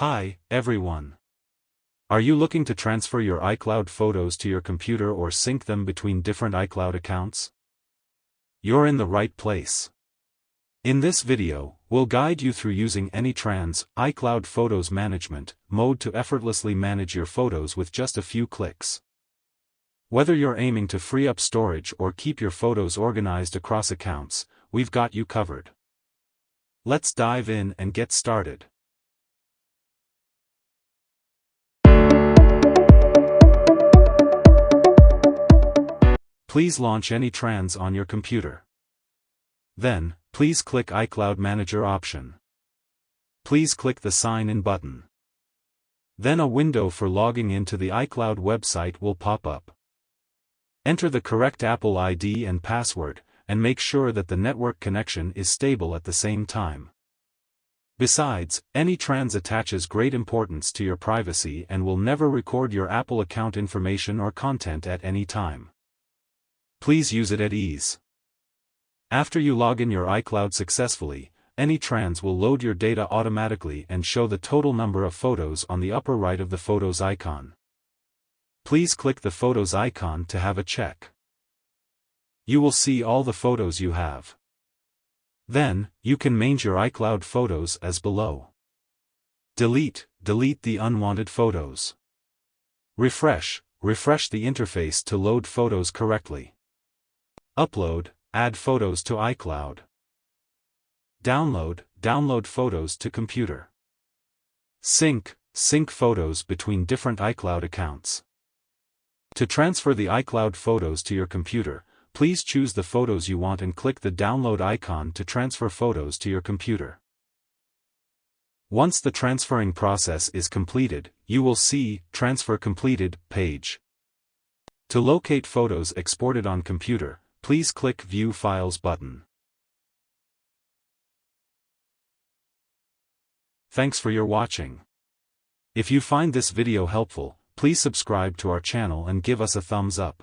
Hi, everyone. Are you looking to transfer your iCloud photos to your computer or sync them between different iCloud accounts? You're in the right place. In this video, we'll guide you through using AnyTrans iCloud Photos Management mode to effortlessly manage your photos with just a few clicks. Whether you're aiming to free up storage or keep your photos organized across accounts, we've got you covered. Let's dive in and get started. Please launch AnyTrans on your computer. Then, please click iCloud Manager option. Please click the Sign In button. Then a window for logging into the iCloud website will pop up. Enter the correct Apple ID and password, and make sure that the network connection is stable at the same time. Besides, AnyTrans attaches great importance to your privacy and will never record your Apple account information or content at any time. Please use it at ease. After you log in your iCloud successfully, AnyTrans will load your data automatically and show the total number of photos on the upper right of the Photos icon. Please click the Photos icon to have a check. You will see all the photos you have. Then, you can manage your iCloud photos as below. Delete the unwanted photos. Refresh the interface to load photos correctly. Add photos to iCloud. Download photos to computer. Sync photos between different iCloud accounts. To transfer the iCloud photos to your computer, please choose the photos you want and click the download icon to transfer photos to your computer. Once the transferring process is completed, you will see Transfer Completed page. To locate photos exported on computer, please click View Files button. Thanks for your watching. If you find this video helpful, please subscribe to our channel and give us a thumbs up.